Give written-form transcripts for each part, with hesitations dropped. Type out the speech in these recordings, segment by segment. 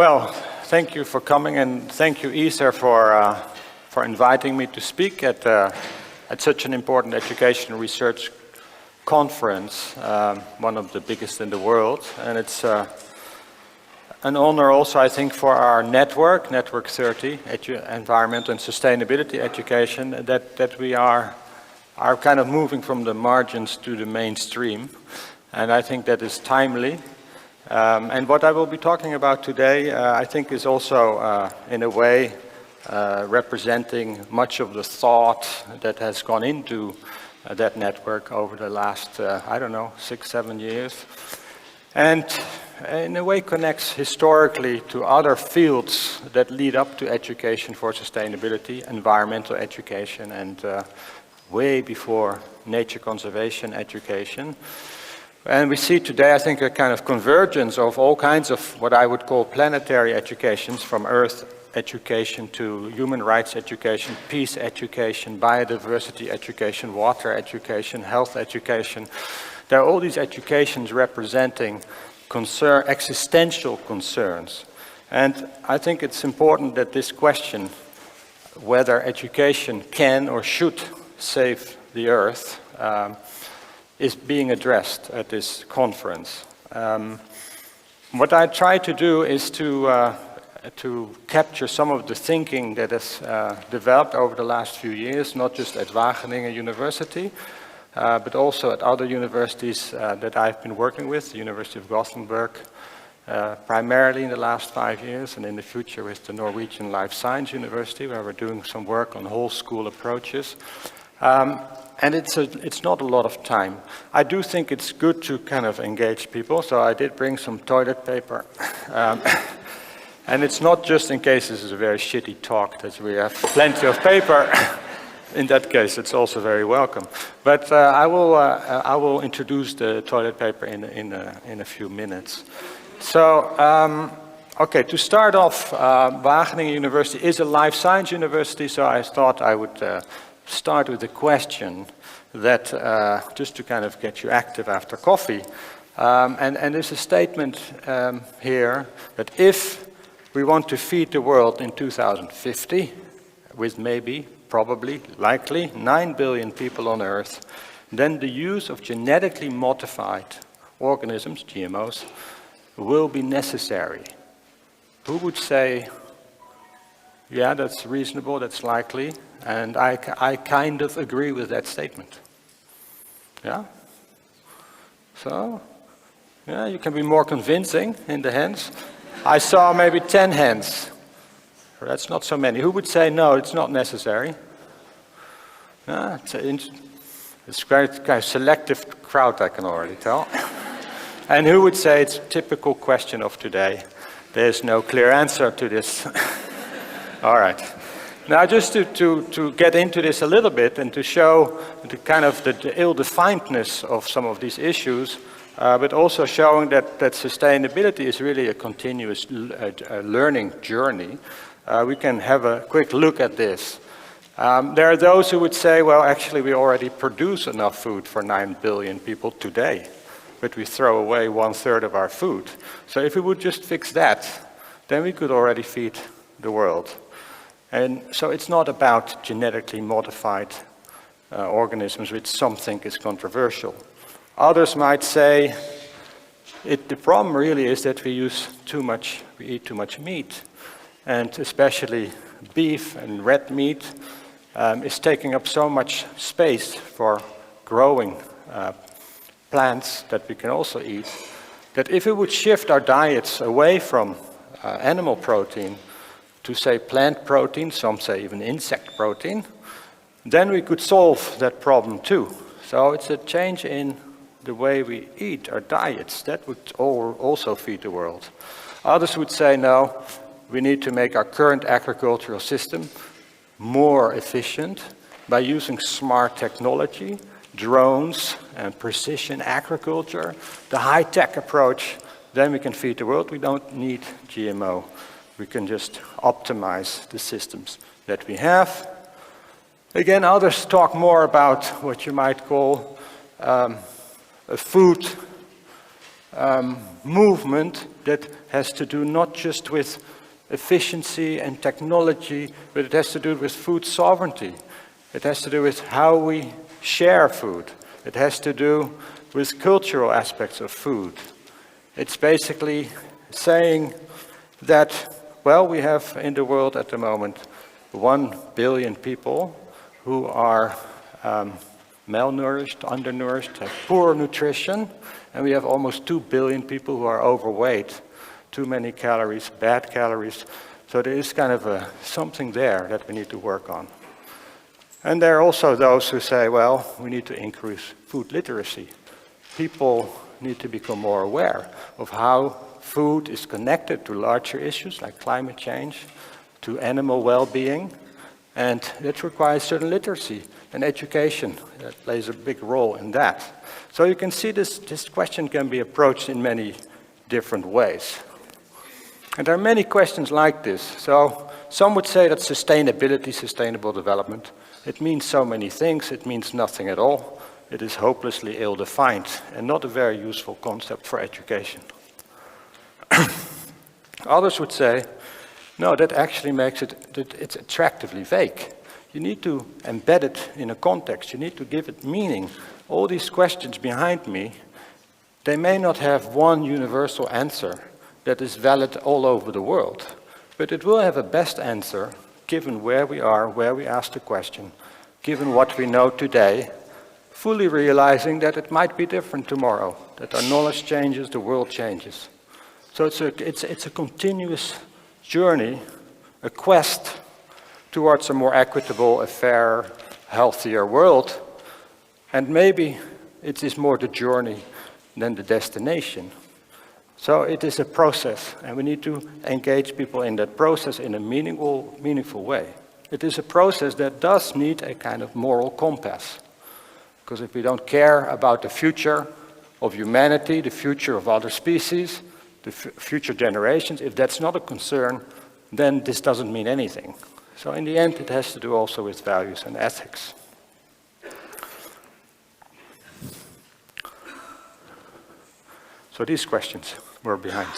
Well, thank you for coming, and thank you, ECER, for inviting me to speak at such an important education research conference, one of the biggest in the world. And it's an honor also, I think, for our network 30, Environmental and Sustainability Education, that we are kind of moving from the margins to the mainstream. And I think that is timely. And what I will be talking about today, I think, is also, in a way, representing much of the thought that has gone into that network over the last, 6-7 years. And in a way connects historically to other fields that lead up to education for sustainability, environmental education, and way before nature conservation education. And we see today, I think, a kind of convergence of all kinds of what I would call planetary educations, from Earth education to human rights education, peace education, biodiversity education, water education, health education. There are all these educations representing existential concerns. And I think it's important that this question, whether education can or should save the Earth, is being addressed at this conference. What I try to do is to capture some of the thinking that has developed over the last few years, not just at Wageningen University, but also at other universities that I've been working with, the University of Gothenburg, primarily in the last 5 years, and in the future with the Norwegian Life Science University, where we're doing some work on whole school approaches. And it's not a lot of time. I do think it's good to kind of engage people, so I did bring some toilet paper. And it's not just in case this is a very shitty talk that we have plenty of paper. In that case, it's also very welcome. But I will introduce the toilet paper in a few minutes. So, okay, to start off, Wageningen University is a life science university, so I thought I would start with a question that, just to kind of get you active after coffee. And there's a statement here that if we want to feed the world in 2050, with maybe, probably, likely 9 billion people on Earth, then the use of genetically modified organisms, GMOs, will be necessary. Who would say, yeah, that's reasonable, that's likely? And I kind of agree with that statement. Yeah? So, yeah, you can be more convincing in the hands. I saw maybe 10 hands. That's not so many. Who would say, no, it's not necessary? Yeah, it's quite a kind of selective crowd, I can already tell. And who would say it's a typical question of today? There's no clear answer to this. All right. Now, just to get into this a little bit and to show the kind of the ill-definedness of some of these issues, but also showing that sustainability is really a continuous learning journey, we can have a quick look at this. There are those who would say, well, actually, we already produce enough food for 9 billion people today, but we throw away 1/3 of our food. So if we would just fix that, then we could already feed the world. And so it's not about genetically modified organisms, which some think is controversial. Others might say the problem really is that we eat too much meat, and especially beef and red meat is taking up so much space for growing plants that we can also eat, that if we would shift our diets away from animal protein to, say, plant protein, some say even insect protein, then we could solve that problem too. So it's a change in the way we eat, our diets. That would also feed the world. Others would say, no, we need to make our current agricultural system more efficient by using smart technology, drones and precision agriculture, the high-tech approach. Then we can feed the world. We don't need GMO. We can just optimize the systems that we have. Again, others talk more about what you might call a food movement that has to do not just with efficiency and technology, but it has to do with food sovereignty. It has to do with how we share food. It has to do with cultural aspects of food. It's basically saying that, well, we have in the world at the moment 1 billion people who are malnourished, undernourished, have poor nutrition, and we have almost 2 billion people who are overweight. Too many calories, bad calories. So there is kind of something there that we need to work on. And there are also those who say, well, we need to increase food literacy. People need to become more aware of how food is connected to larger issues like climate change, to animal well-being, and that requires certain literacy and education. That plays a big role in that. So you can see this question can be approached in many different ways. And there are many questions like this. So some would say that sustainability, sustainable development, it means so many things, it means nothing at all. It is hopelessly ill-defined and not a very useful concept for education. Others would say, no, that actually makes it's attractively vague. You need to embed it in a context, you need to give it meaning. All these questions behind me, they may not have one universal answer that is valid all over the world, but it will have a best answer given where we are, where we ask the question, given what we know today, fully realizing that it might be different tomorrow, that our knowledge changes, the world changes. So it's a continuous journey, a quest towards a more equitable, a fairer, healthier world. And maybe it is more the journey than the destination. So it is a process, and we need to engage people in that process in a meaningful way. It is a process that does need a kind of moral compass. Because if we don't care about the future of humanity, the future of other species, the future generations, if that's not a concern, then this doesn't mean anything. So in the end, it has to do also with values and ethics. So these questions were behind.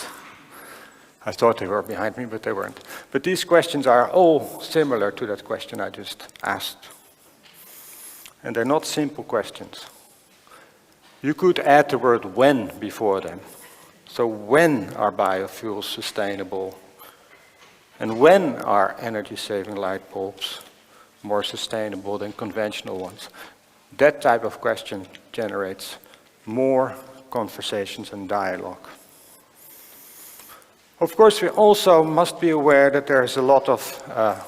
I thought they were behind me, but they weren't. But these questions are all similar to that question I just asked. And they're not simple questions. You could add the word when before them. So when are biofuels sustainable? And when are energy-saving light bulbs more sustainable than conventional ones? That type of question generates more conversations and dialogue. Of course, we also must be aware that there is a lot of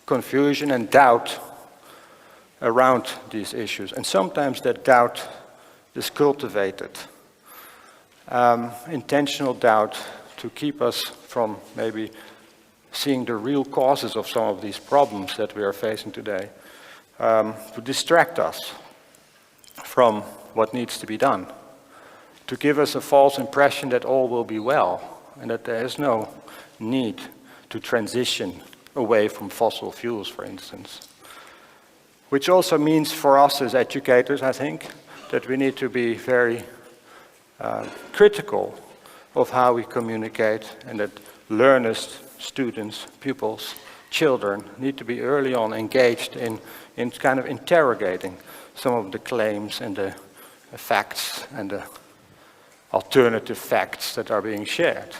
confusion and doubt around these issues. And sometimes that doubt is cultivated. Intentional doubt to keep us from maybe seeing the real causes of some of these problems that we are facing today, to distract us from what needs to be done, to give us a false impression that all will be well and that there is no need to transition away from fossil fuels, for instance. Which also means for us as educators, I think, that we need to be very critical of how we communicate, and that learners, students, pupils, children need to be early on engaged in kind of interrogating some of the claims and the facts and the alternative facts that are being shared.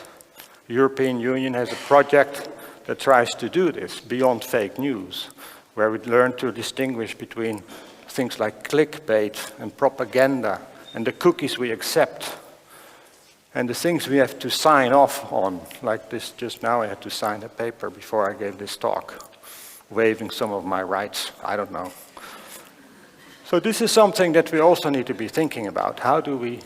The European Union has a project that tries to do this, Beyond Fake News, where we learn to distinguish between things like clickbait and propaganda and the cookies we accept and the things we have to sign off on. Like this, just now I had to sign a paper before I gave this talk, waiving some of my rights, I don't know. So this is something that we also need to be thinking about. How do we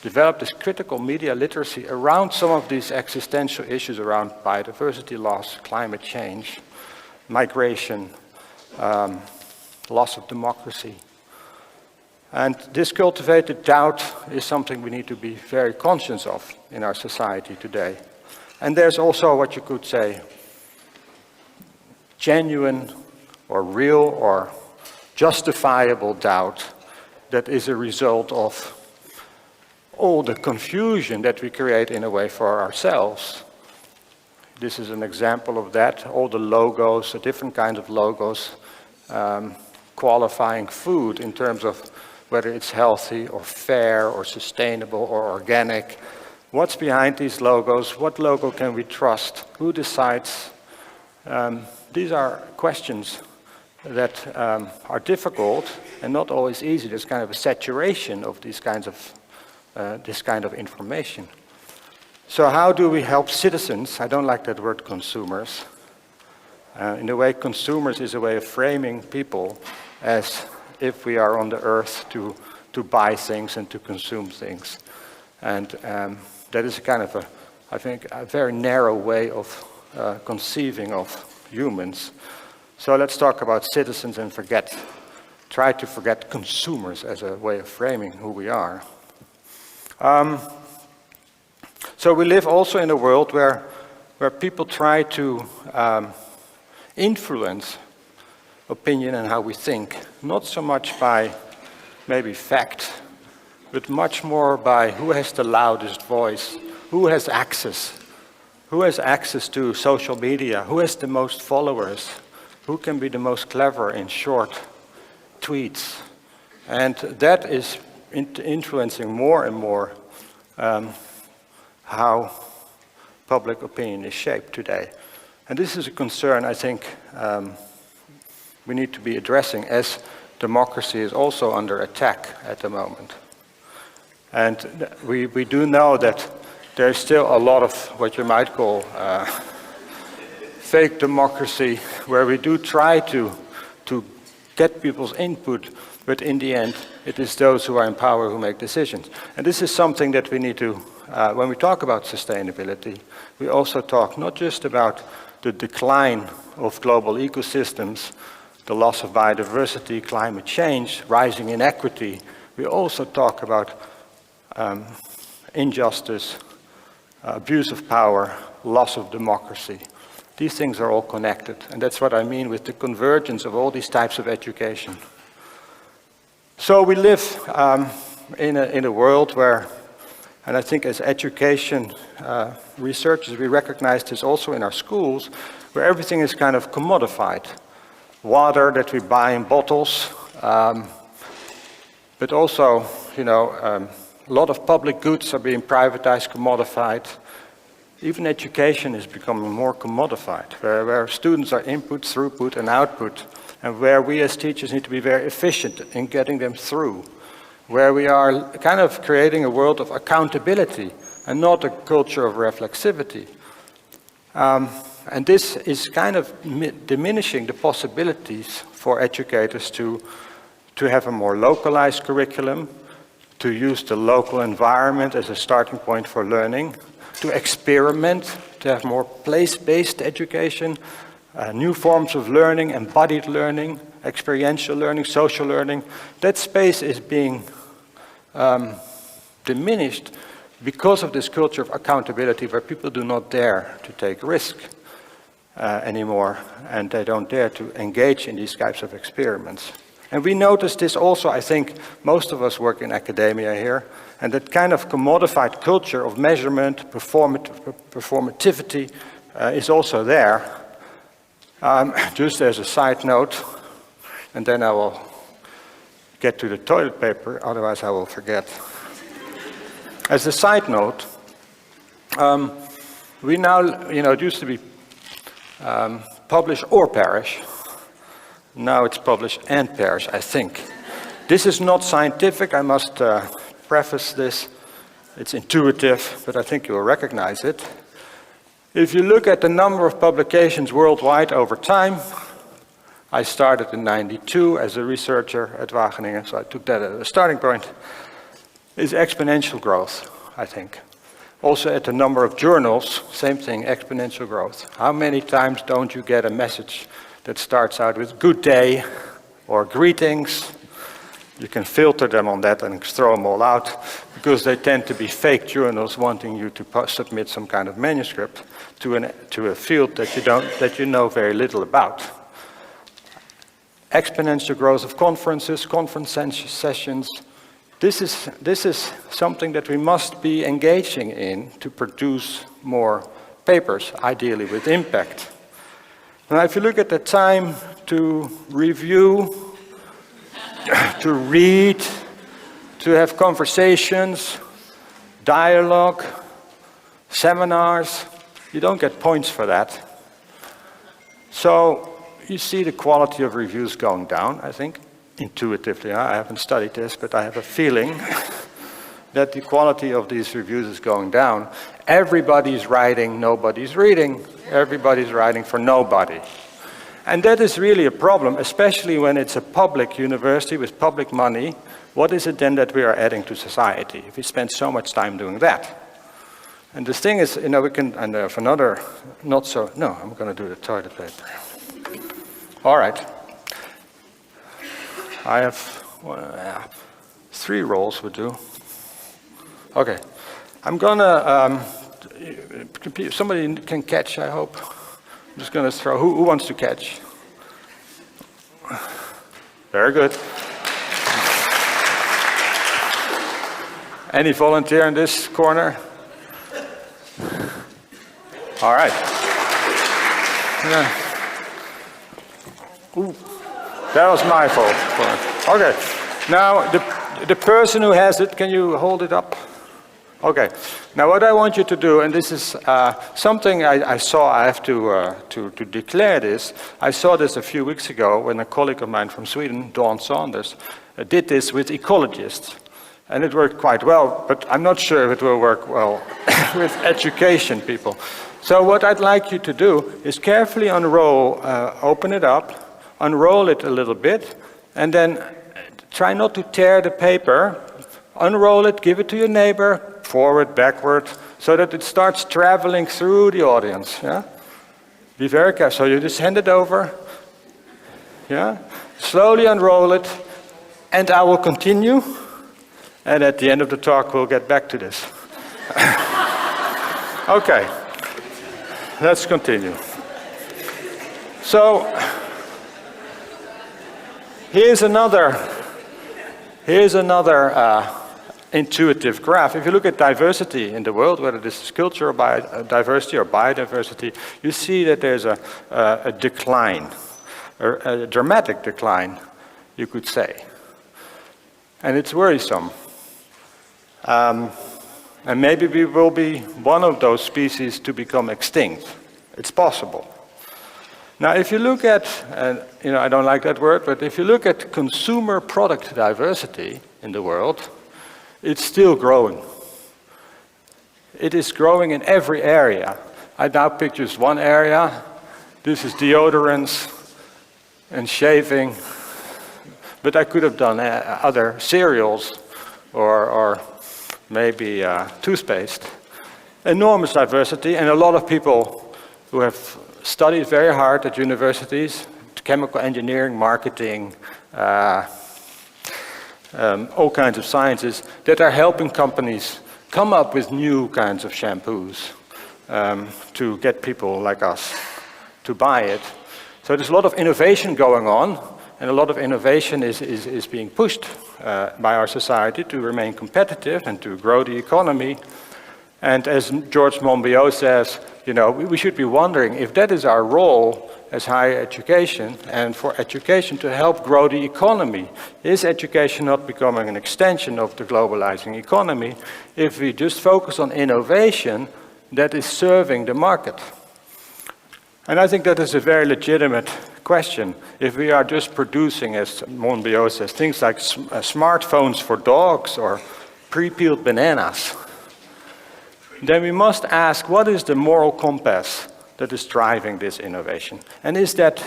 develop this critical media literacy around some of these existential issues around biodiversity loss, climate change, migration, loss of democracy. And this cultivated doubt is something we need to be very conscious of in our society today. And there's also what you could say, genuine or real or justifiable doubt that is a result of all the confusion that we create in a way for ourselves. This is an example of that. All the logos, the different kinds of logos, qualifying food in terms of whether it's healthy or fair or sustainable or organic. What's behind these logos? What logo can we trust? Who decides? These are questions that are difficult and not always easy. There's kind of a saturation of this kind of information. So how do we help citizens? I don't like that word consumers. In a way, consumers is a way of framing people as if we are on the earth to buy things and to consume things. And that is a kind of I think, a very narrow way of conceiving of humans. So let's talk about citizens and try to forget consumers as a way of framing who we are. So we live also in a world where people try to influence opinion and how we think, not so much by maybe fact, but much more by who has the loudest voice, who has access to social media, who has the most followers, who can be the most clever in short tweets. And that is influencing more and more how public opinion is shaped today. And this is a concern I think we need to be addressing, as democracy is also under attack at the moment. And we do know that there's still a lot of what you might call fake democracy, where we do try to get people's input, but in the end, it is those who are in power who make decisions. And this is something that we need to, when we talk about sustainability, we also talk not just about the decline of global ecosystems, the loss of biodiversity, climate change, rising inequity. We also talk about injustice, abuse of power, loss of democracy. These things are all connected, and that's what I mean with the convergence of all these types of education. So we live in a world where, and I think as education researchers, we recognize this also in our schools, where everything is kind of commodified. Water that we buy in bottles, but also, a lot of public goods are being privatized, commodified. Even education is becoming more commodified, where students are input, throughput, and output, and where we as teachers need to be very efficient in getting them through, where we are kind of creating a world of accountability and not a culture of reflexivity. And this is kind of diminishing the possibilities for educators to have a more localized curriculum, to use the local environment as a starting point for learning, to experiment, to have more place-based education, new forms of learning, embodied learning, experiential learning, social learning. That space is being diminished because of this culture of accountability, where people do not dare to take risk anymore, and they don't dare to engage in these types of experiments. And we notice this also, I think, most of us work in academia here, and that kind of commodified culture of measurement, performativity is also there. Just as a side note, and then I will get to the toilet paper, otherwise I will forget. As a side note, we now, it used to be publish or perish. Now it's publish and perish, I think. This is not scientific, I must preface this. It's intuitive, but I think you will recognize it. If you look at the number of publications worldwide over time, I started in '92 as a researcher at Wageningen, so I took that as a starting point, is exponential growth, I think. Also at the number of journals, same thing, exponential growth. How many times don't you get a message that starts out with good day or greetings? You can filter them on that and throw them all out, because they tend to be fake journals wanting you to submit some kind of manuscript to a field that you know very little about. Exponential growth of conferences, conference sessions, This is something that we must be engaging in to produce more papers, ideally with impact. Now, if you look at the time to review, to read, to have conversations, dialogue, seminars, you don't get points for that. So you see the quality of reviews going down, I think, intuitively. I haven't studied this, but I have a feeling that the quality of these reviews is going down. Everybody's writing, nobody's reading. Everybody's writing for nobody. And that is really a problem, especially when it's a public university with public money. What is it then that we are adding to society if we spend so much time doing that? And the thing is, we can, and have another, no, I'm going to do the toilet paper. All right. I have 3 rolls would do. Okay. I'm going to, somebody can catch, I hope. I'm just going to throw, who wants to catch? Very good. Any volunteer in this corner? All right. Yeah. Ooh, that was my fault. Okay. Now, the person who has it, can you hold it up? Okay. Now, what I want you to do, and this is something I saw, I have to declare this. I saw this a few weeks ago when a colleague of mine from Sweden, Dawn Saunders, did this with ecologists. And it worked quite well, but I'm not sure if it will work well with education people. So what I'd like you to do is carefully unroll, open it up, unroll it a little bit, and then try not to tear the paper. Unroll it, give it to your neighbor, forward, backward, so that it starts traveling through the audience. Yeah? Be very careful. So you just hand it over. Yeah? Slowly unroll it, and I will continue. And at the end of the talk, we'll get back to this. Okay, let's continue. So, here's another intuitive graph. If you look at diversity in the world, whether this is cultural diversity or biodiversity, you see that there's a decline, or a dramatic decline, you could say. And it's worrisome. And maybe we will be one of those species to become extinct. It's possible. Now, if you look at, I don't like that word, but if you look at consumer product diversity in the world, it's still growing. It is growing in every area. I now picked just one area. This is deodorants and shaving, but I could have done other cereals or maybe toothpaste. Enormous diversity, and a lot of people who have studied very hard at universities, chemical engineering, marketing, all kinds of sciences, that are helping companies come up with new kinds of shampoos to get people like us to buy it. So there's a lot of innovation going on, and a lot of innovation is being pushed by our society to remain competitive and to grow the economy. And as George Monbiot says, we should be wondering if that is our role as higher education, and for education to help grow the economy. Is education not becoming an extension of the globalizing economy if we just focus on innovation that is serving the market? And I think that is a very legitimate question. If we are just producing, as Monbiot says, things like smartphones for dogs or pre-peeled bananas, then we must ask, what is the moral compass that is driving this innovation? And is that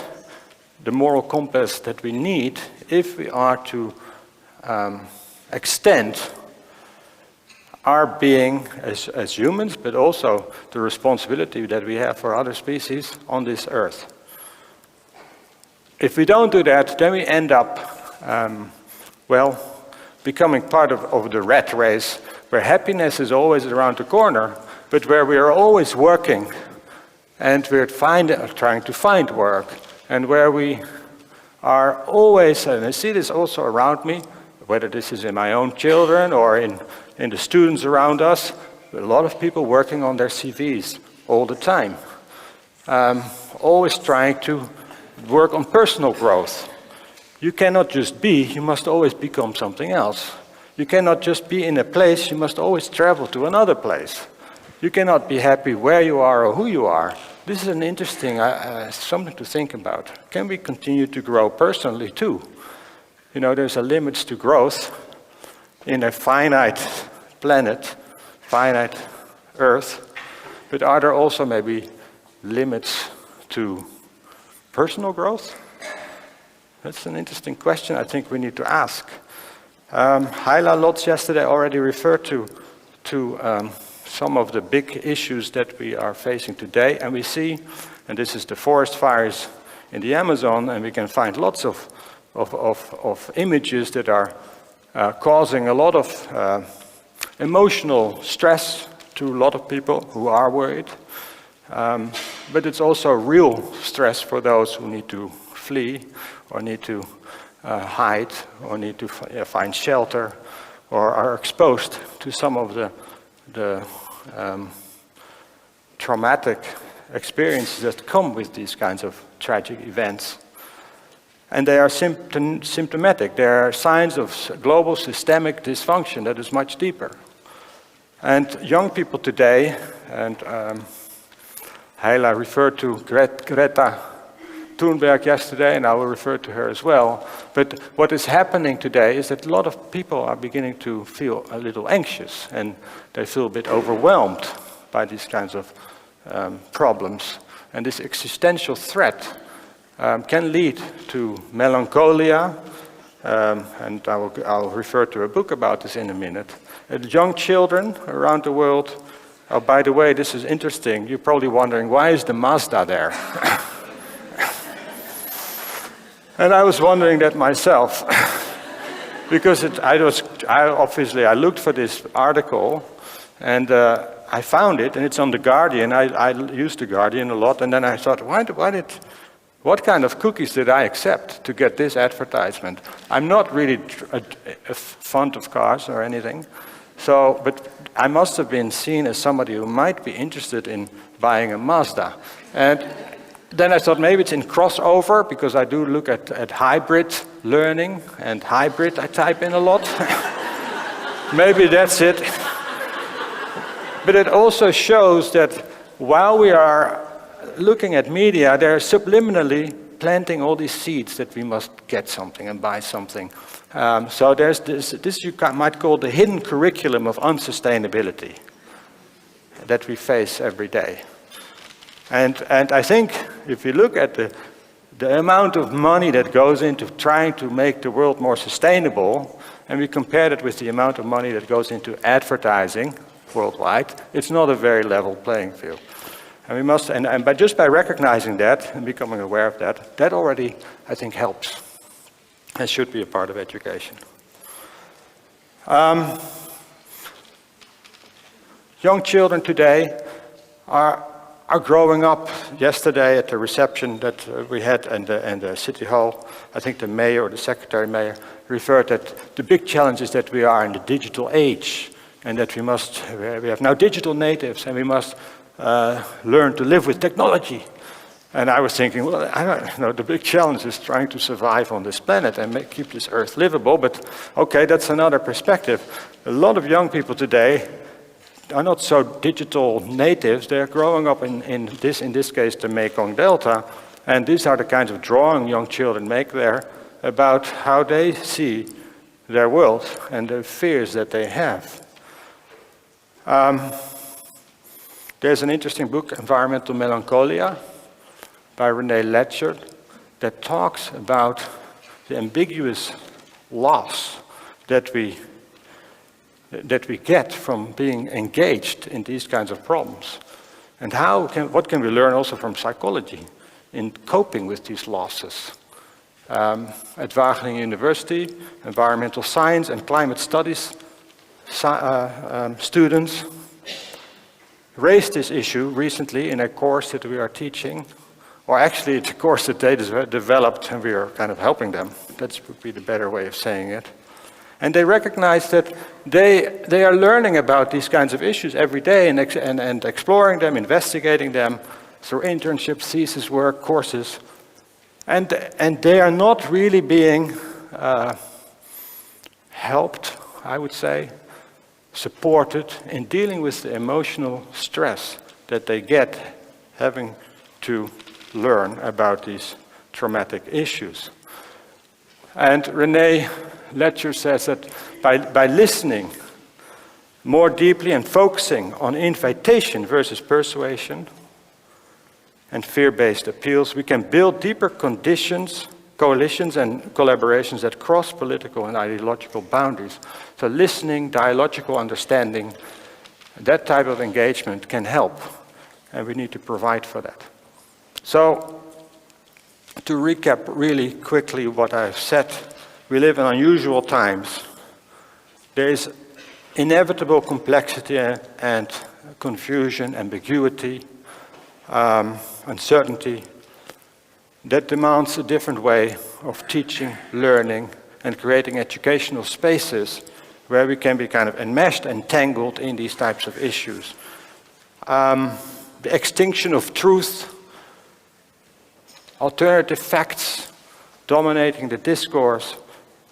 the moral compass that we need if we are to extend our being as humans, but also the responsibility that we have for other species on this earth? If we don't do that, then we end up, becoming part of the rat race, where happiness is always around the corner, but where we are always working, and we're trying to find work, and where we are always, and I see this also around me, whether this is in my own children or in the students around us, a lot of people working on their CVs all the time. Always trying to work on personal growth. You cannot just be, you must always become something else. You cannot just be in a place, you must always travel to another place. You cannot be happy where you are or who you are. This is an interesting, something to think about. Can we continue to grow personally too? You know, there's a limit to growth in a finite planet, finite Earth, but are there also maybe limits to personal growth? That's an interesting question I think we need to ask. Heila Lotz yesterday already referred to some of the big issues that we are facing today, and we see, and this is the forest fires in the Amazon, and we can find lots of images that are causing a lot of emotional stress to a lot of people who are worried. But it's also real stress for those who need to flee or need to hide or need to find shelter or are exposed to some of the traumatic experiences that come with these kinds of tragic events. And they are symptomatic. They are signs of global systemic dysfunction that is much deeper. And young people today, and Heila referred to Greta Thunberg yesterday, and I will refer to her as well. But what is happening today is that a lot of people are beginning to feel a little anxious, and they feel a bit overwhelmed by these kinds of problems. And this existential threat can lead to melancholia, and I'll refer to a book about this in a minute. Young children around the world, oh, by the way, this is interesting. You're probably wondering, why is the Mazda there? And I was wondering that myself, because I looked for this article, and I found it, and it's on The Guardian. I use The Guardian a lot, and then I thought, what kind of cookies did I accept to get this advertisement? I'm not really fond of cars or anything, but I must have been seen as somebody who might be interested in buying a Mazda. And then I thought maybe it's in crossover, because I do look at hybrid learning, and hybrid I type in a lot. Maybe that's it. But it also shows that while we are looking at media, they're subliminally planting all these seeds that we must get something and buy something. So there's this you might call the hidden curriculum of unsustainability that we face every day. And I think if you look at the amount of money that goes into trying to make the world more sustainable, and we compare it with the amount of money that goes into advertising worldwide, it's not a very level playing field. And we must, but just by recognizing that and becoming aware of that, that already, I think, helps and should be a part of education. Young children today are growing up. Yesterday at the reception that we had in the City Hall, I think the mayor or the secretary mayor referred that the big challenge is that we are in the digital age, and that we have now digital natives, and we must learn to live with technology. And I was thinking, well, I don't know, the big challenge is trying to survive on this planet and keep this earth livable, but okay, that's another perspective. A lot of young people today are not so digital natives. They're growing up in this case, the Mekong Delta, and these are the kinds of drawing young children make there about how they see their world and the fears that they have. There's an interesting book, Environmental Melancholia, by René Letcher, that talks about the ambiguous loss that we get from being engaged in these kinds of problems. And what can we learn also from psychology in coping with these losses? At Wageningen University, environmental science and climate studies students raised this issue recently in a course that we are teaching, or actually it's a course that they developed and we are kind of helping them. That would be the better way of saying it. And they recognize that they are learning about these kinds of issues every day and exploring them, investigating them through internships, thesis work, courses. And they are not really being helped, I would say, supported in dealing with the emotional stress that they get having to learn about these traumatic issues. And René Letcher says that by listening more deeply and focusing on invitation versus persuasion and fear-based appeals, we can build deeper coalitions and collaborations that cross political and ideological boundaries. So listening, dialogical understanding, that type of engagement can help, and we need to provide for that. So, to recap really quickly what I've said, we live in unusual times. There is inevitable complexity and confusion, ambiguity, uncertainty that demands a different way of teaching, learning, and creating educational spaces where we can be kind of enmeshed, entangled in these types of issues. The extinction of truth, alternative facts dominating the discourse,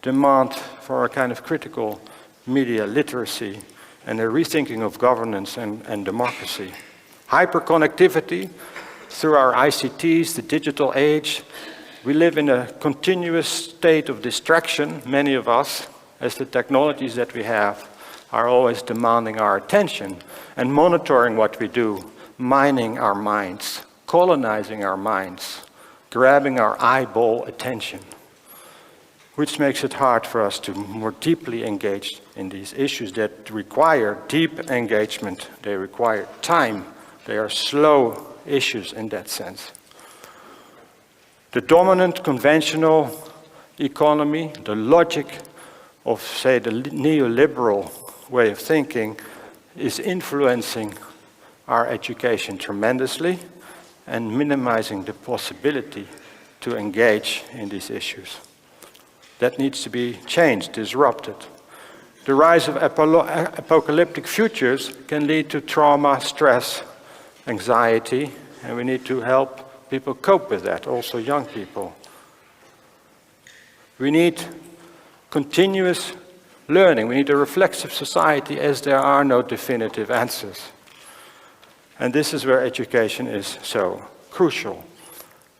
demand for a kind of critical media literacy and a rethinking of governance and democracy. Hyperconnectivity through our ICTs, the digital age. We live in a continuous state of distraction, many of us, as the technologies that we have are always demanding our attention and monitoring what we do, mining our minds, colonizing our minds, grabbing our eyeball attention, which makes it hard for us to more deeply engage in these issues that require deep engagement. They require time. They are slow issues in that sense. The dominant conventional economy, the logic of, say, the neoliberal way of thinking is influencing our education tremendously and minimizing the possibility to engage in these issues. That needs to be changed, disrupted. The rise of apocalyptic futures can lead to trauma, stress, anxiety, and we need to help people cope with that, also young people. We need continuous learning. We need a reflexive society as there are no definitive answers. And this is where education is so crucial.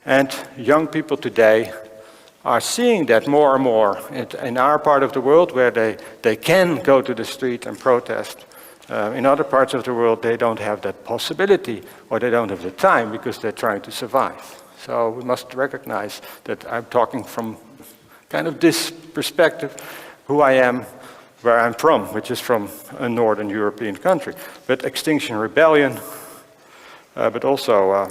And young people today are seeing that more and more in our part of the world where they can go to the street and protest. In other parts of the world, they don't have that possibility or they don't have the time because they're trying to survive. So we must recognize that I'm talking from kind of this perspective, who I am, where I'm from, which is from a Northern European country. But Extinction Rebellion, but also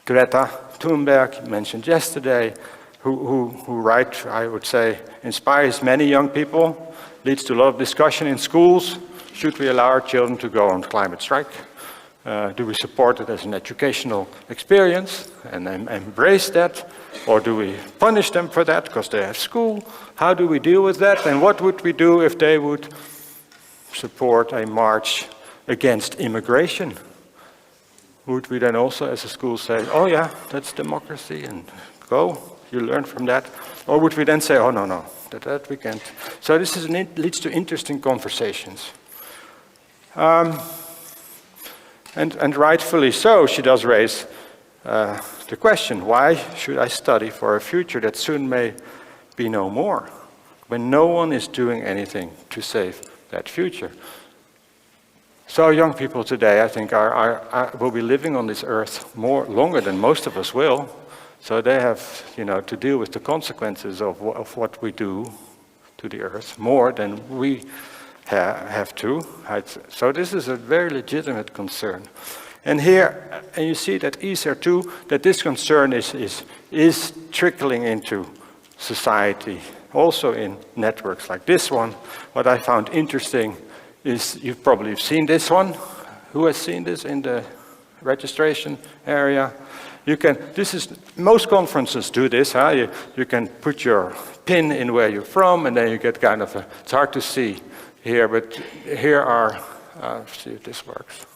Greta Thunberg, mentioned yesterday, who write, I would say, inspires many young people, leads to a lot of discussion in schools. Should we allow our children to go on climate strike? Do we support it as an educational experience and embrace that? Or do we punish them for that because they have school? How do we deal with that? And what would we do if they would support a march against immigration? Would we then also as a school say, oh yeah, that's democracy and go, you learn from that? Or would we then say, oh no, that we can't. So this leads to interesting conversations. And rightfully so, she does raise the question, why should I study for a future that soon may be no more, when no one is doing anything to save that future? So young people today, I think, will be living on this earth longer than most of us will. So they have, to deal with the consequences of what we do to the earth more than we have to. So this is a very legitimate concern. And here, and you see that ECER too, that this concern is trickling into society, also in networks like this one. What I found interesting is, you've probably seen this one. Who has seen this in the registration area? Most conferences do this. You can put your pin in where you're from, and then you get kind of it's hard to see here, but here are, see if this works.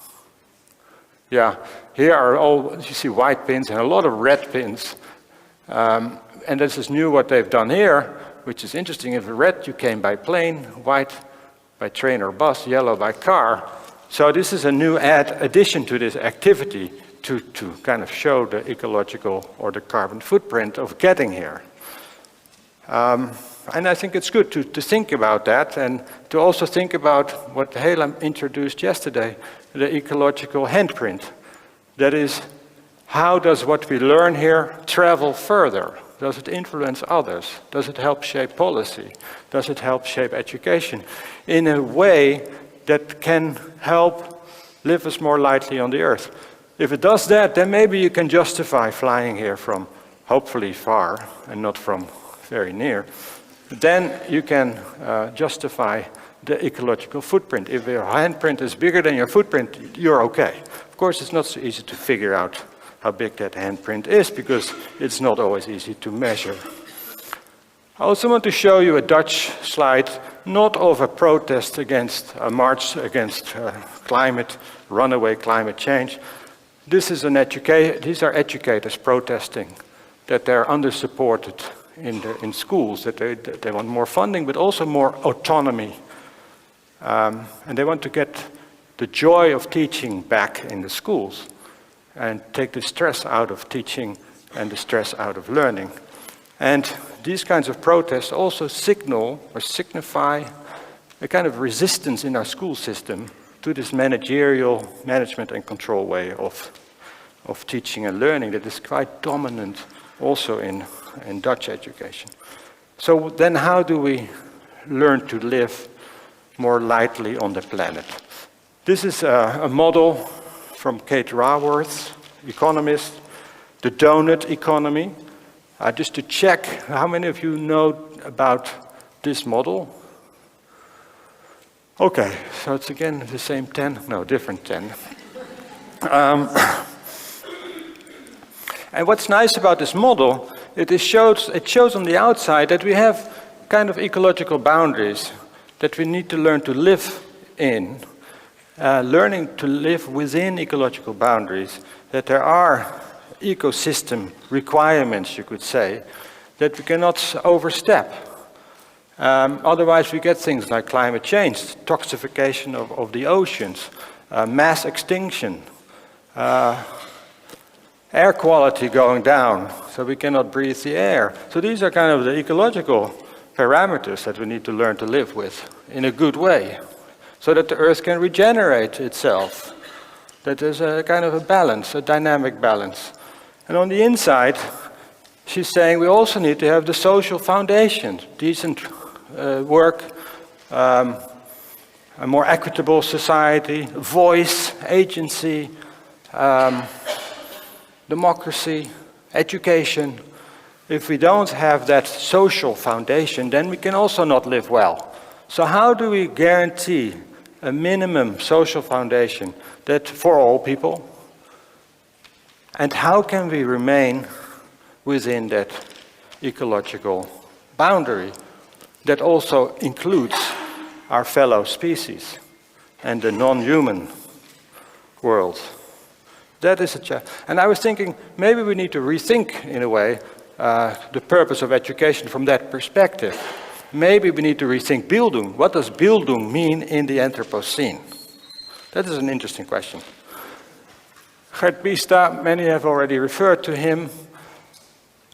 Yeah, here are all, you see white pins and a lot of red pins. And this is new what they've done here, which is interesting. If red, you came by plane, white by train or bus, yellow by car. So this is a new addition to this activity to kind of show the ecological or the carbon footprint of getting here. And I think it's good to think about that, and to also think about what Hela introduced yesterday, the ecological handprint. That is, how does what we learn here travel further? Does it influence others? Does it help shape policy? Does it help shape education in a way that can help live us more lightly on the earth? If it does that, then maybe you can justify flying here from hopefully far and not from very near. Then you can justify the ecological footprint. If your handprint is bigger than your footprint, you're okay. Of course, it's not so easy to figure out how big that handprint is, because it's not always easy to measure. I also want to show you a Dutch slide, not of a protest against a march against runaway climate change. These are educators protesting that they're under-supported in schools, that they want more funding, but also more autonomy. And they want to get the joy of teaching back in the schools and take the stress out of teaching and the stress out of learning. And these kinds of protests also signify a kind of resistance in our school system to this managerial management and control way of teaching and learning that is quite dominant also in Dutch education. So then how do we learn to live more lightly on the planet? This is a model from Kate Raworth, economist, the donut economy. Just to check, how many of you know about this model? Okay, so it's again the same 10, no, different 10. And what's nice about this model, it shows on the outside that we have kind of ecological boundaries that we need to learn to live in. Learning to live within ecological boundaries, that there are ecosystem requirements, you could say, that we cannot overstep. Otherwise we get things like climate change, toxification of the oceans, mass extinction, air quality going down, so we cannot breathe the air. So these are kind of the ecological parameters that we need to learn to live with in a good way, so that the earth can regenerate itself. That there's a kind of a balance, a dynamic balance. And on the inside, she's saying we also need to have the social foundation, decent work, a more equitable society, voice, agency, democracy, education. If we don't have that social foundation, then we can also not live well. So how do we guarantee a minimum social foundation that for all people? And how can we remain within that ecological boundary that also includes our fellow species and the non-human world? That is a challenge. And I was thinking, maybe we need to rethink, in a way, the purpose of education from that perspective. Maybe we need to rethink Bildung. What does Bildung mean in the Anthropocene? That is an interesting question. Gert Biesta, many have already referred to him.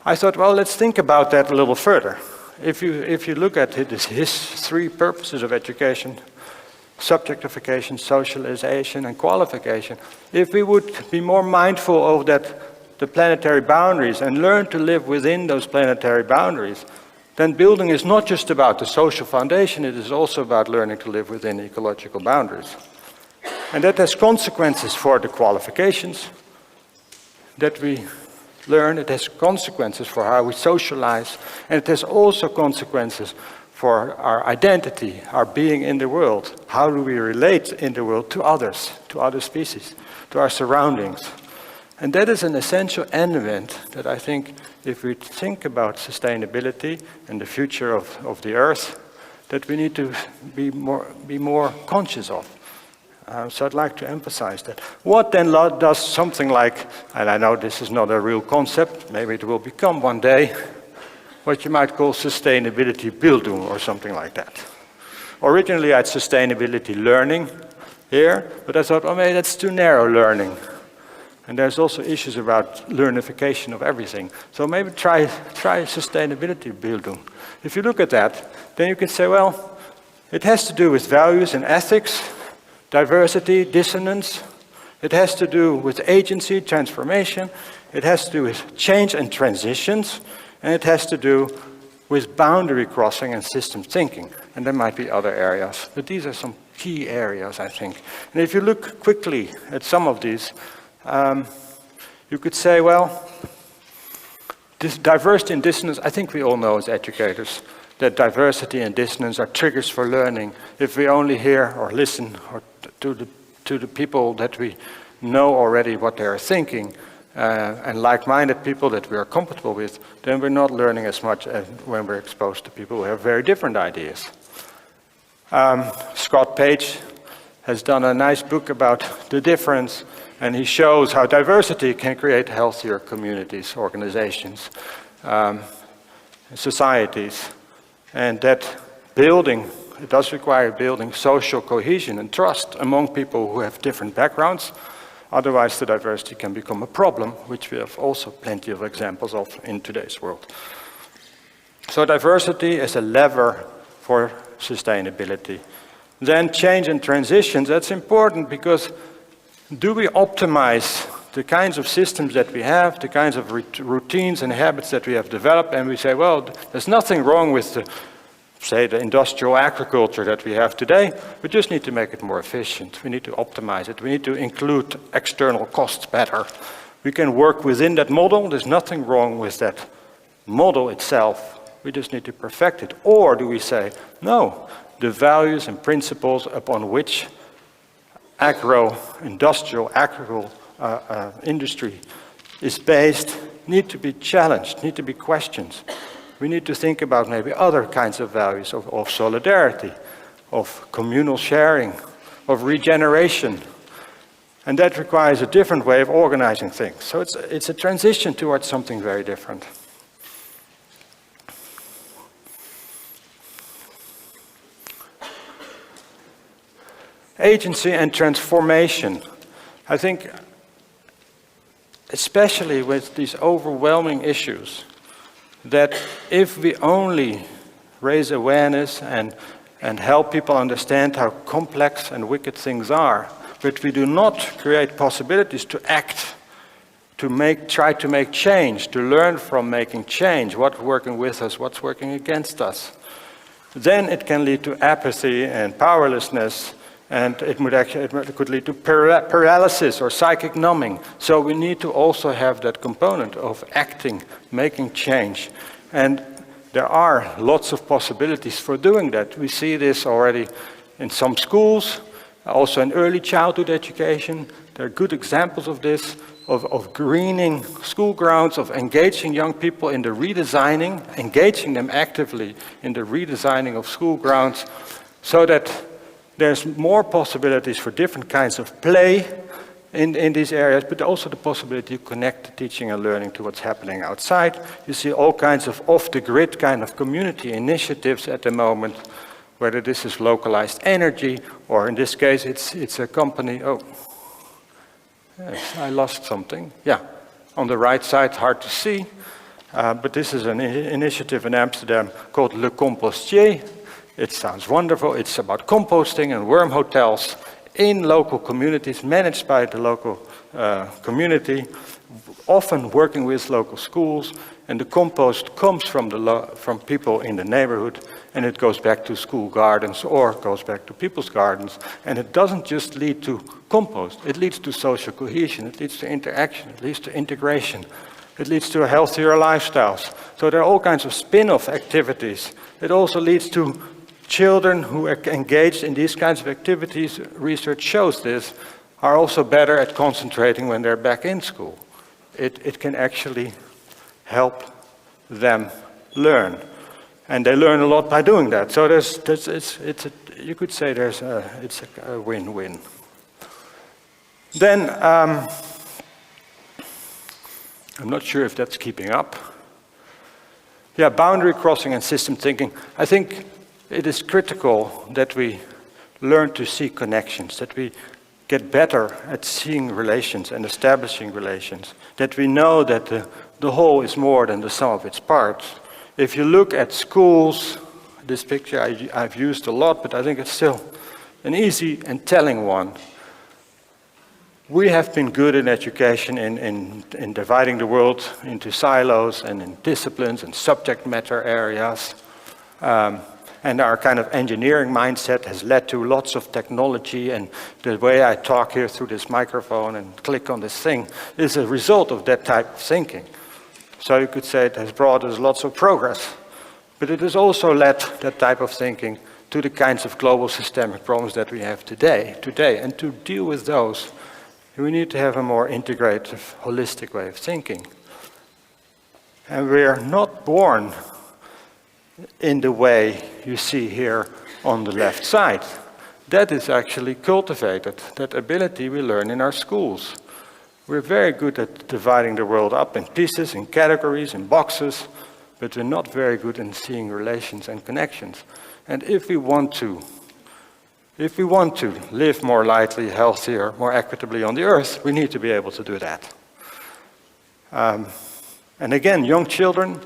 I thought, well, let's think about that a little further. If you look at his three purposes of education, subjectification, socialization, and qualification, if we would be more mindful of that, the planetary boundaries, and learn to live within those planetary boundaries, then Bildung is not just about the social foundation, it is also about learning to live within ecological boundaries. And that has consequences for the qualifications that we learn, it has consequences for how we socialize, and it has also consequences for our identity, our being in the world. How do we relate in the world to others, to other species, to our surroundings? And that is an essential element that I think if we think about sustainability and the future of the Earth, that we need to be more conscious of. So I'd like to emphasize that. What then does something like, and I know this is not a real concept, maybe it will become one day, what you might call sustainability Bildung or something like that. Originally I had sustainability learning here, but I thought, oh, maybe that's too narrow learning. And there's also issues about learnification of everything. So maybe try sustainability Bildung. If you look at that, then you can say, well, it has to do with values and ethics, diversity, dissonance. It has to do with agency, transformation. It has to do with change and transitions. And it has to do with boundary crossing and systems thinking. And there might be other areas. But these are some key areas, I think. And if you look quickly at some of these, you could say, well, this diversity and dissonance, I think we all know as educators that diversity and dissonance are triggers for learning. If we only hear or listen to the people that we know already what they are thinking, and like-minded people that we are comfortable with, then we're not learning as much as when we're exposed to people who have very different ideas. Scott Page has done a nice book about the difference, and he shows how diversity can create healthier communities, organizations, societies, and that building, it does require building social cohesion and trust among people who have different backgrounds. Otherwise, the diversity can become a problem, which we have also plenty of examples of in today's world. So diversity is a lever for sustainability. Then change and transitions, that's important because do we optimize the kinds of systems that we have, the kinds of routines and habits that we have developed, and we say, well, there's nothing wrong with the industrial agriculture that we have today. We just need to make it more efficient. We need to optimize it. We need to include external costs better. We can work within that model. There's nothing wrong with that model itself. We just need to perfect it. Or do we say, no, the values and principles upon which agro-industrial industry is based need to be challenged, need to be questioned. We need to think about maybe other kinds of values of solidarity, of communal sharing, of regeneration. And that requires a different way of organizing things. So it's a transition towards something very different. Agency and transformation. I think, especially with these overwhelming issues, that if we only raise awareness and help people understand how complex and wicked things are, but we do not create possibilities to act, try to make change, to learn from making change, what's working with us, what's working against us, then it can lead to apathy and powerlessness, and it could lead to paralysis or psychic numbing. So we need to also have that component of acting, making change. And there are lots of possibilities for doing that. We see this already in some schools, also in early childhood education. There are good examples of this, of greening school grounds, of engaging young people in the redesigning, engaging them actively in the redesigning of school grounds, so that there's more possibilities for different kinds of play in these areas, but also the possibility to connect the teaching and learning to what's happening outside. You see all kinds of off-the-grid kind of community initiatives at the moment, whether this is localized energy, or in this case it's a company, yes, I lost something. Yeah, on the right side, hard to see, but this is an initiative in Amsterdam called Le Compostier. It sounds wonderful. It's about composting and worm hotels in local communities, managed by the local community, often working with local schools. And the compost comes from people in the neighborhood, and it goes back to school gardens or goes back to people's gardens. And it doesn't just lead to compost. It leads to social cohesion. It leads to interaction. It leads to integration. It leads to healthier lifestyles. So there are all kinds of spin-off activities. It also leads to children who are engaged in these kinds of activities, research shows this, are also better at concentrating when they're back in school. it can actually help them learn. And they learn a lot by doing that. So you could say it's a win-win. Then, I'm not sure if that's keeping up. Yeah, boundary crossing and system thinking. I think it is critical that we learn to see connections, that we get better at seeing relations and establishing relations, that we know that the whole is more than the sum of its parts. If you look at schools, this picture I've used a lot, but I think it's still an easy and telling one. We have been good in education in dividing the world into silos and in disciplines and subject matter areas. And our kind of engineering mindset has led to lots of technology, and the way I talk here through this microphone and click on this thing is a result of that type of thinking. So you could say it has brought us lots of progress. But it has also led that type of thinking to the kinds of global systemic problems that we have today. And to deal with those, we need to have a more integrative, holistic way of thinking. And we are not born in the way you see here on the left side. That is actually cultivated. That ability we learn in our schools. We're very good at dividing the world up in pieces, in categories, in boxes, but we're not very good in seeing relations and connections. And if we want to live more lightly, healthier, more equitably on the earth, we need to be able to do that. And again, young children,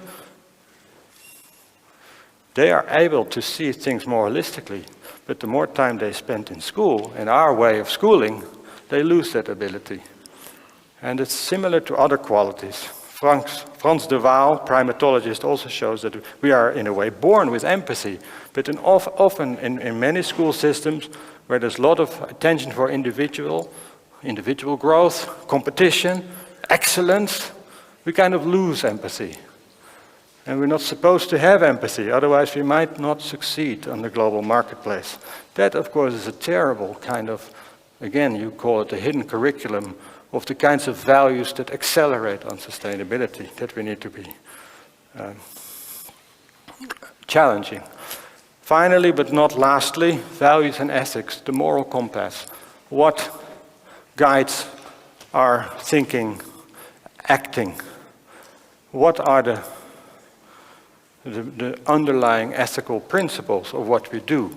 they are able to see things more holistically, but the more time they spend in school, in our way of schooling, they lose that ability. And it's similar to other qualities. Frans de Waal, primatologist, also shows that we are in a way born with empathy, but often in many school systems where there's a lot of attention for individual growth, competition, excellence, we kind of lose empathy. And we're not supposed to have empathy, otherwise we might not succeed on the global marketplace. That, of course, is a terrible kind of, again, you call it a hidden curriculum of the kinds of values that accelerate on sustainability, that we need to be challenging. Finally, but not lastly, values and ethics, the moral compass. What guides our thinking, acting? What are the underlying ethical principles of what we do?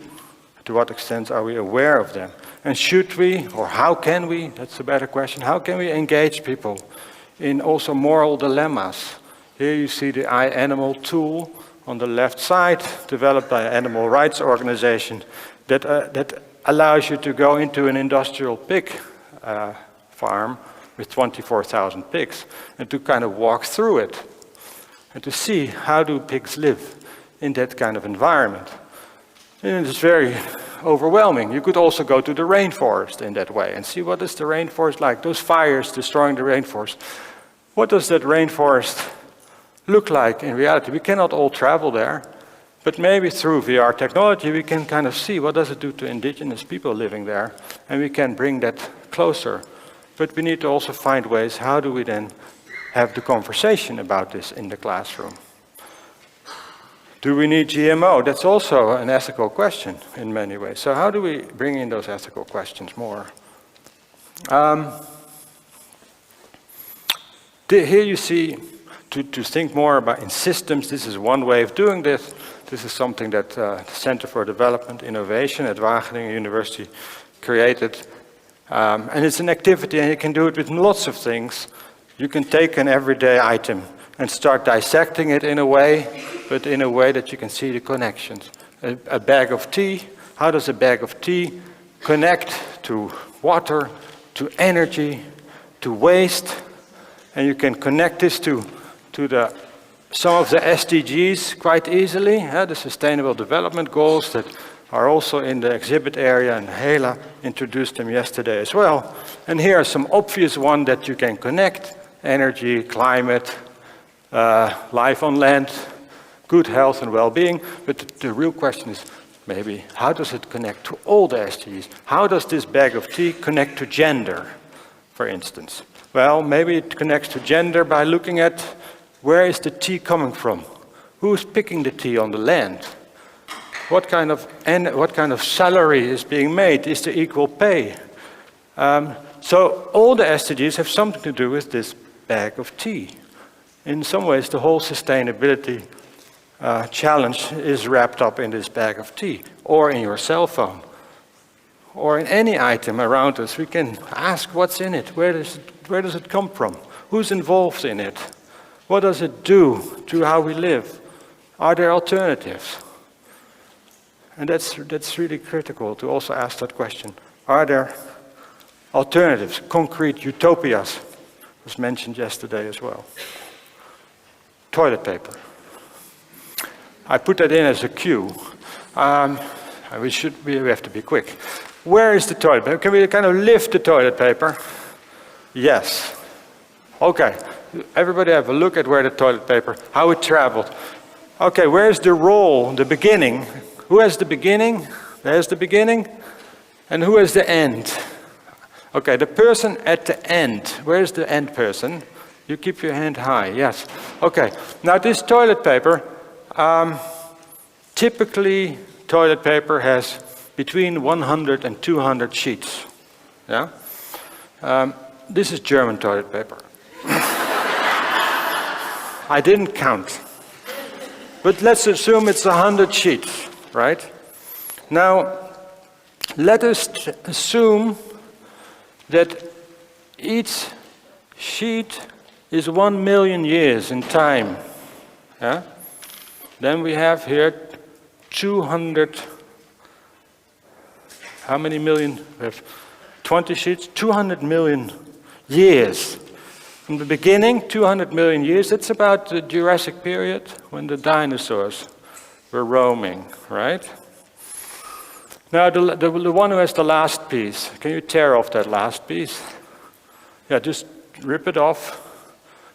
To what extent are we aware of them? And should we, or how can we, that's a better question, how can we engage people in also moral dilemmas? Here you see the iAnimal tool on the left side, developed by an animal rights organization that allows you to go into an industrial pig farm with 24,000 pigs and to kind of walk through it and to see how do pigs live in that kind of environment. And it's very overwhelming. You could also go to the rainforest in that way and see what is the rainforest like. Those fires destroying the rainforest. What does that rainforest look like in reality? We cannot all travel there, but maybe through VR technology we can kind of see what does it do to indigenous people living there, and we can bring that closer. But we need to also find ways, how do we then have the conversation about this in the classroom? Do we need GMO? That's also an ethical question in many ways. So how do we bring in those ethical questions more? Here you see, to think more about in systems, this is one way of doing this. This is something that the Center for Development Innovation at Wageningen University created. And it's an activity, and you can do it with lots of things. You can take an everyday item and start dissecting it in a way, but in a way that you can see the connections. A bag of tea, how does a bag of tea connect to water, to energy, to waste? And you can connect this to some of the SDGs quite easily, the Sustainable Development Goals that are also in the exhibit area, and Hela introduced them yesterday as well. And here are some obvious ones that you can connect: energy, climate, life on land, good health and well-being. But the real question is maybe, how does it connect to all the SDGs? How does this bag of tea connect to gender, for instance? Well, maybe it connects to gender by looking at where is the tea coming from? Who's picking the tea on the land? What kind of salary is being made? Is there equal pay? So all the SDGs have something to do with this bag of tea. In some ways, the whole sustainability challenge is wrapped up in this bag of tea, or in your cell phone, or in any item around us. We can ask what's in it, where does it come from, who's involved in it, what does it do to how we live, are there alternatives? And that's really critical to also ask that question. Are there alternatives, concrete utopias, was mentioned yesterday as well. Toilet paper. I put that in as a cue. We have to be quick. Where is the toilet paper? Can we kind of lift the toilet paper? Yes. Okay, everybody have a look at where the toilet paper, how it traveled. Okay, where's the roll, the beginning? Who has the beginning? There's the beginning. And who has the end? Okay, the person at the end. Where's the end person? You keep your hand high, yes. Okay, now this toilet paper, typically toilet paper has between 100 and 200 sheets. Yeah? This is German toilet paper. I didn't count. But let's assume it's 100 sheets, right? Now, let us assume that each sheet is 1 million years in time. Yeah? Then we have here 200, how many million? We have 20 sheets, 200 million years. From the beginning, 200 million years, that's about the Jurassic period when the dinosaurs were roaming, right? Now, the one who has the last piece, can you tear off that last piece? Yeah, just rip it off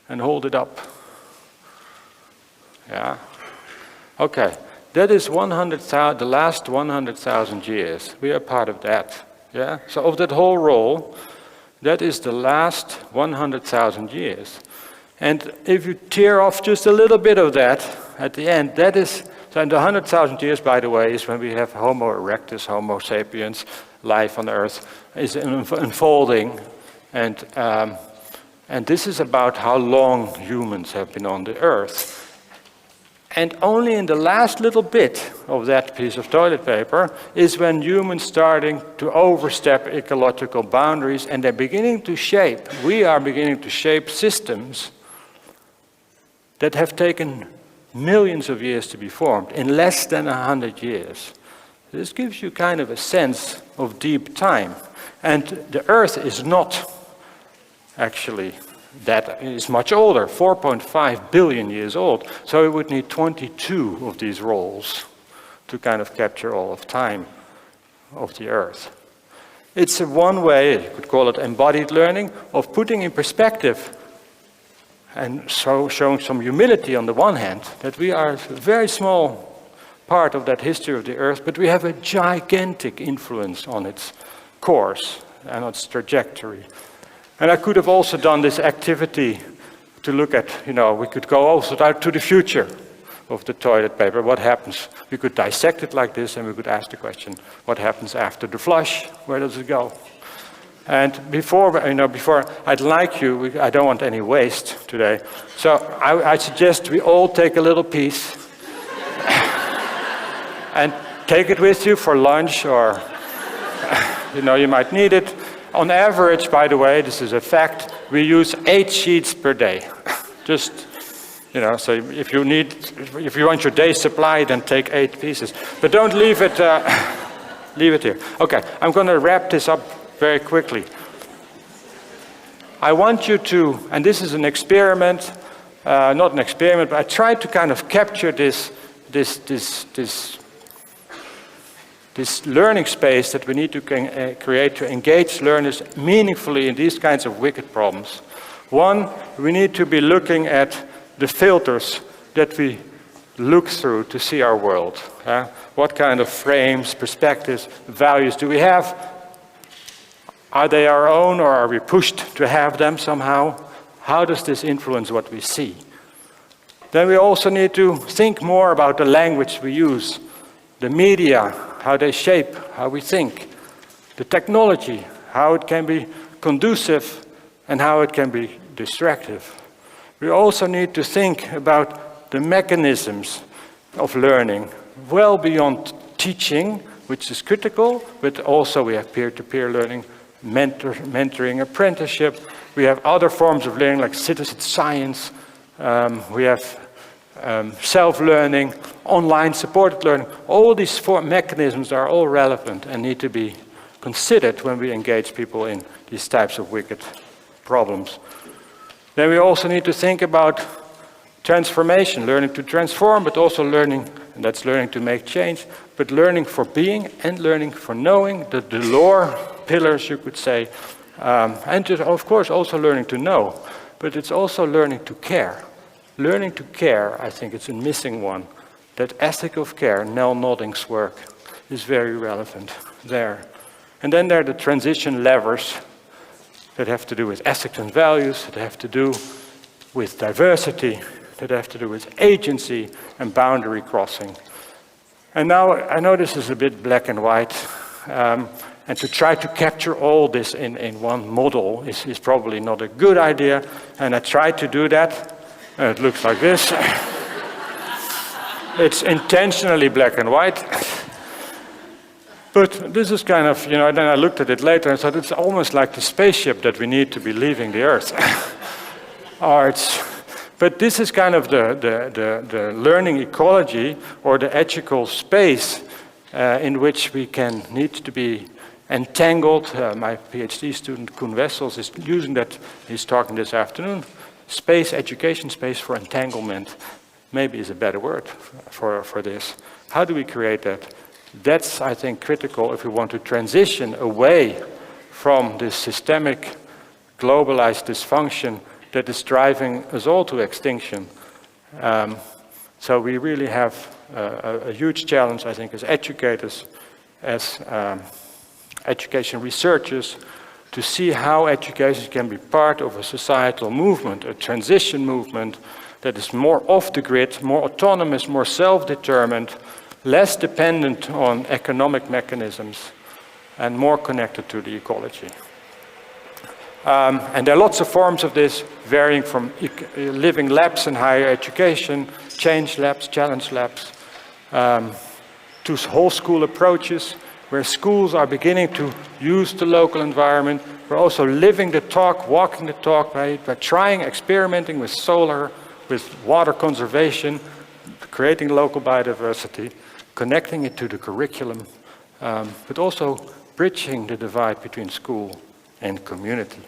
and hold it up. Yeah. Okay, that is 100,000, the last 100,000 years. We are part of that. Yeah. So of that whole roll, that is the last 100,000 years. And if you tear off just a little bit of that at the end, that is, so in the 100,000 years, by the way, is when we have Homo erectus, Homo sapiens, life on Earth is unfolding. And this is about how long humans have been on the Earth. And only in the last little bit of that piece of toilet paper is when humans starting to overstep ecological boundaries, and they're beginning to shape, we are beginning to shape systems that have taken millions of years to be formed in less than 100 years. This gives you kind of a sense of deep time. And the Earth is not actually that is much older, 4.5 billion years old. So we would need 22 of these rolls to kind of capture all of time of the Earth. It's one way, you could call it embodied learning, of putting in perspective and so showing some humility on the one hand, that we are a very small part of that history of the Earth, but we have a gigantic influence on its course and its trajectory. And I could have also done this activity to look at, we could go also out to the future of the toilet paper. What happens? We could dissect it like this, and we could ask the question, what happens after the flush? Where does it go? And before I'd like you, I don't want any waste today. So I suggest we all take a little piece and take it with you for lunch, or, you might need it. On average, by the way, this is a fact, we use 8 sheets per day. Just, so if you want your day's supply, then take 8 pieces. But don't leave it here. Okay, I'm going to wrap this up very quickly. I want you to, and this is an experiment, not an experiment, but I tried to kind of capture this learning space that we need to create to engage learners meaningfully in these kinds of wicked problems. One, we need to be looking at the filters that we look through to see our world. What kind of frames, perspectives, values do we have? Are they our own, or are we pushed to have them somehow? How does this influence what we see? Then we also need to think more about the language we use, the media, how they shape how we think, the technology, how it can be conducive and how it can be destructive. We also need to think about the mechanisms of learning, well beyond teaching, which is critical, but also we have peer-to-peer learning, mentoring, apprenticeship. We have other forms of learning like citizen science. We have self-learning, online supported learning. All these four mechanisms are all relevant and need to be considered when we engage people in these types of wicked problems. Then we also need to think about transformation, learning to transform, but also learning, and that's learning to make change, but learning for being and learning for knowing, the lore pillars, you could say, and of course also learning to know, but it's also learning to care. Learning to care, I think it's a missing one. That ethic of care, Nell Nodding's work, is very relevant there. And then there are the transition levers that have to do with ethics and values, that have to do with diversity, that have to do with agency and boundary crossing. And now, I know this is a bit black and white, and to try to capture all this in one model is probably not a good idea, and I tried to do that, and it looks like this. It's intentionally black and white. But this is kind of, then I looked at it later and thought it's almost like the spaceship that we need to be leaving the Earth. But this is kind of the learning ecology or the ethical space in which we need to be entangled. My PhD student, Koen Wessels, is using that. He's talking this afternoon. Space, education space for entanglement, maybe is a better word for this. How do we create that? That's, I think, critical if we want to transition away from this systemic, globalized dysfunction that is driving us all to extinction. So we really have a huge challenge, I think, as educators, as education researchers, to see how education can be part of a societal movement, a transition movement that is more off the grid, more autonomous, more self-determined, less dependent on economic mechanisms, and more connected to the ecology. And there are lots of forms of this, varying from living labs in higher education, change labs, challenge labs, to whole school approaches, where schools are beginning to use the local environment. We're also living the talk, walking the talk, by trying, experimenting with solar, with water conservation, creating local biodiversity, connecting it to the curriculum, but also bridging the divide between school and community.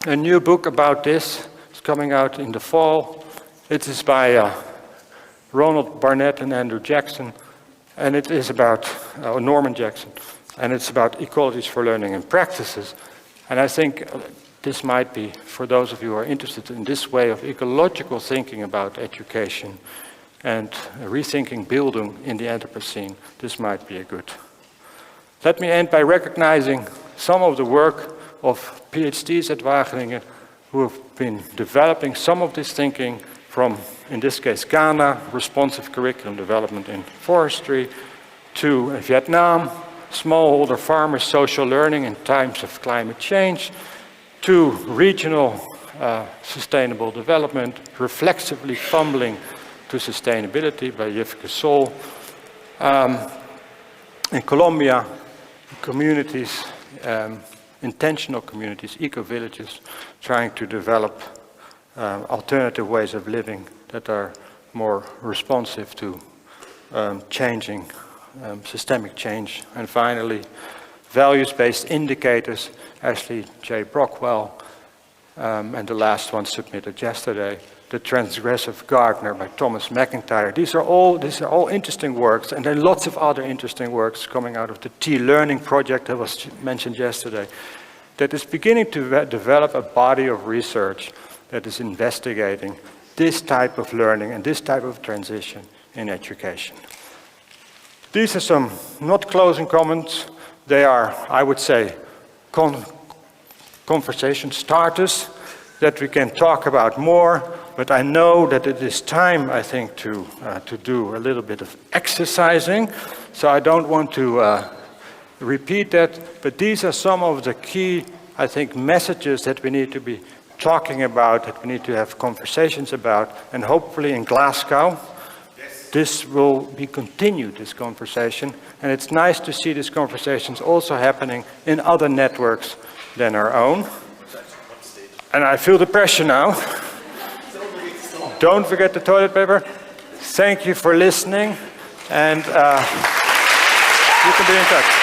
A new book about this is coming out in the fall. It is by Ronald Barnett and Andrew Jackson, and it is about Norman Jackson, and it's about ecologies for learning and practices. And I think this might be, for those of you who are interested in this way of ecological thinking about education and rethinking Bildung in the Anthropocene, this might be a good. Let me end by recognizing some of the work of PhDs at Wageningen who have been developing some of this thinking from, in this case, Ghana, responsive curriculum development in forestry, to Vietnam, smallholder farmers, social learning in times of climate change, to regional sustainable development, reflexively fumbling to sustainability by Yves Sol. In Colombia, communities, intentional communities, eco-villages, trying to develop alternative ways of living that are more responsive to changing, systemic change. And finally, values-based indicators, Ashley J. Brockwell, and the last one submitted yesterday, The Transgressive Gardener by Thomas McIntyre. These are all interesting works, and there are lots of other interesting works coming out of the T-Learning project that was mentioned yesterday, that is beginning to develop a body of research that is investigating this type of learning and this type of transition in education. These are some not closing comments. They are, I would say, conversation starters that we can talk about more, but I know that it is time, I think, to do a little bit of exercising, so I don't want to repeat that, but these are some of the key, I think, messages that we need to be talking about, that we need to have conversations about, and hopefully in Glasgow, this will be continued, this conversation, and it's nice to see these conversations also happening in other networks than our own. And I feel the pressure now. Don't forget the toilet paper. Thank you for listening, and you can be in touch.